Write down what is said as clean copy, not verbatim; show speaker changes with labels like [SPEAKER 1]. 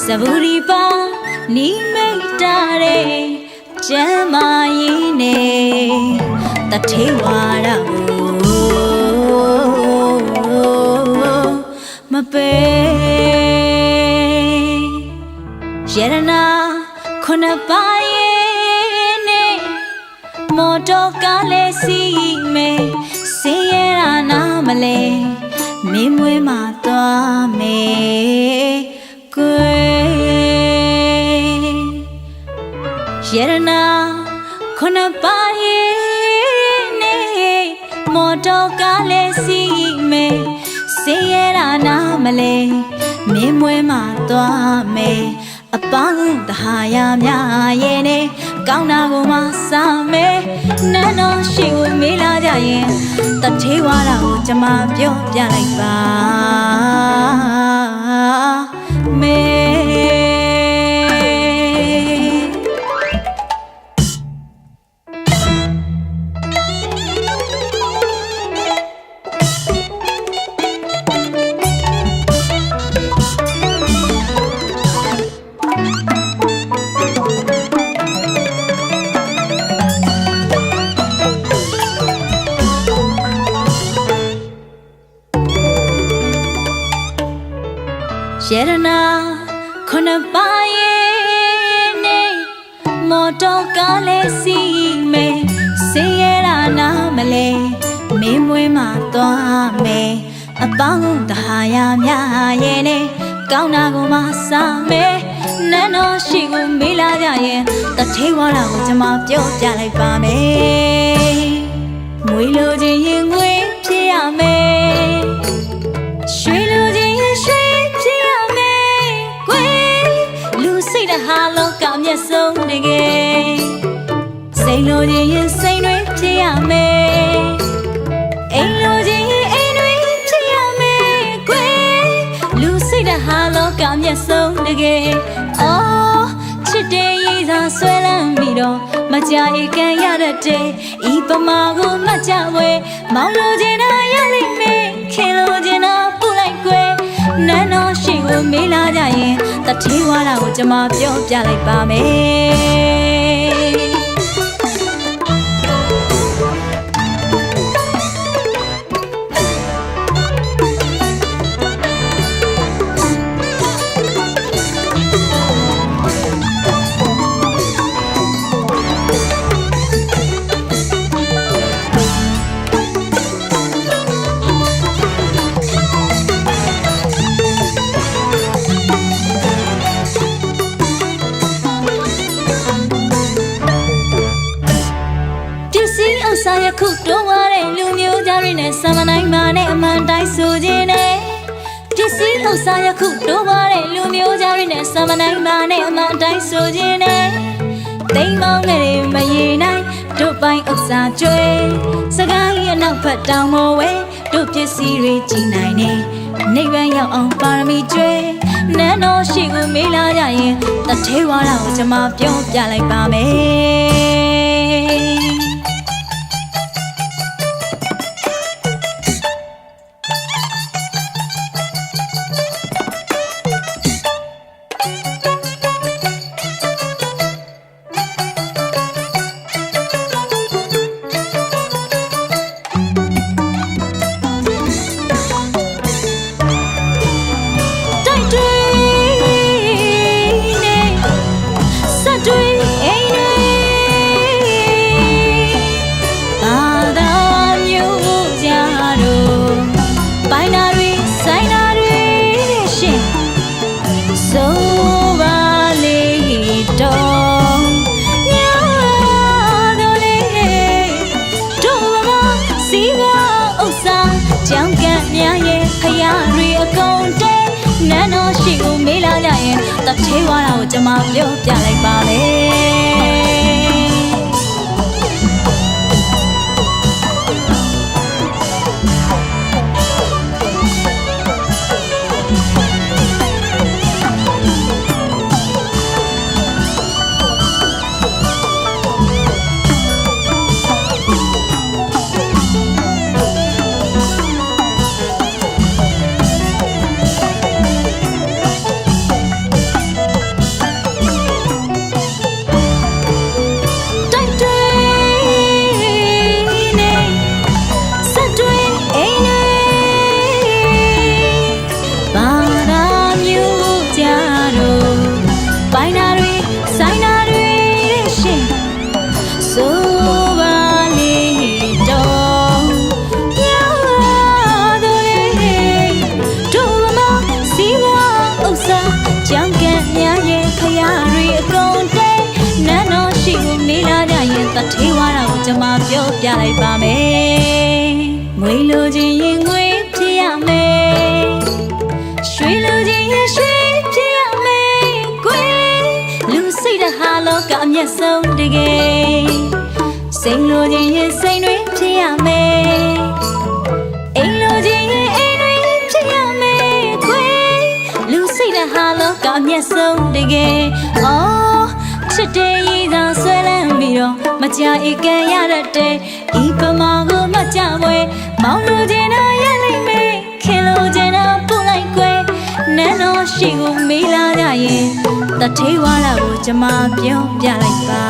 [SPEAKER 1] Saburipa ni meitare jamayine tathewara mape yerana khonapaye ne moto kale si me seyera na male mimwe ma twa me Yerana khonapaye ne moto kale si me seyera na male mimwe ma twa me apang tahaya mya ye ne kaung na ko ma sa me nan no shi ko me la ja yin tathewa ra ko chama pyo pya lai ba me Yerana khonapaye ne moto kale si me seyera na male mimwe ma twa me apang tahaya mya ye ne kaung na ko ma sa me nan no shi ko me la ja yin tathewa ra ko chama pyo pya lai ba me mwe lo jin yin ngwe phit ya me shwe lo jin yin shweဟာလောကမျက်စုံတကယ်စိတ်လိုချင်ရင်စိတ်တွေဖြစ်ရမယ်အိမ်လိုချင်ရင်အိမ်တွေဖြစ်ရမယ်ကွယ်လူစိတ်တဟာလောကမျက်စုံတကယ်အော်ချစ်တဲ့ရေးစာဆွဲလန်းပြီးတော့မကြအိမ်ကန်ရတဲ့ဤပမာကိုမှတ်ကြဝဲမောင်လိုချင်တာရလိမ့်မယ်ခင်လိုချင်တာပို့လိုက်ကွယ်နန်းတော်ရှိကိုမေးလာကြရင်တထေးဝါတာကိုကျွန်မပြောပြလိုက်ပါမယ်ယခုတိုးဝါတဲ့လူမျိုးသားတွေနဲ့ဆံမနိုင်ပါနဲ့အမှန်တိုင်းဆိုခြင်းနဲ့ပစ္စည်းဥစ္စာယခုတိုးဝါတဲ့လူမျိုးသားတွေနဲ့ဆံမနိုင်ပါနဲ့အမှန်တိုင်းဆိုခြင်းနဲ့တိမ်မောင်းငယ်တွေမရေနိုင်တို့ပိုင်ဥစ္စာကျွဲစကားကြီးအနောက်ဖက်တောင်ပေါ်ဝဲတို့ပစ္စည်းတွေကြည်နိုင်နေနိဗ္ဗာန်ရောက်အောင်ပါရမီကျွဲနန်းတော်ရှိကိုမေးလာကြရင်တထေးဝါဒကိုကျွန်မပြောပြလိုက်ပါမယ် ကြောင်ကံများရဲ့ဖယားတွေအကုန်တဲနန်းတော်ရှိကိုမေးလာကြရင်တထေးဝါတာကိုကျွန်မပြောပြလိုက်ပါမယ်ကြောင်ကံများရဲ့ဖယားတွေအကုန်တဲနန်းတော်ရှိကိုမေးလာကြရင်တထေးဝါတာကိုကျွန်မပြောပြလိုက်ပါမယ်ငွေလိုချင်ရင်ငွေဖြစ်ရမယ်ရွှေလိုချင်ရင်ရွှေဖြစ်ရမယ်ကွယ်လူစိတ်တဟာလောကအမျက်ဆုံးတကယ်စိတ်လိုချင်ရင်စိတ်တွေဖြစ်ရမယ်အိမ်လိုချင်ရင်အိမ်တွေဖြစ်ရမယ်ကွယ်လူစိတ်တဟာလောကအမျက်ဆုံးတကယ်အော်ချစ်တဲ့ရည်သာဆွဲလန်းပြီးတော့မကြအိတ်ကန်ရတတ်တဲ့ဤပမာကိုမကြွယ်မောင်လိုချင်တာရလိမ့်မယ်ခင်လိုချင်တာပို့လိုက်ကွယ်နန်းတော်ရှိကိုမေးလာကြရင်တထေးဝါလာကိုကျွန်မပြောပြလိုက်ပါ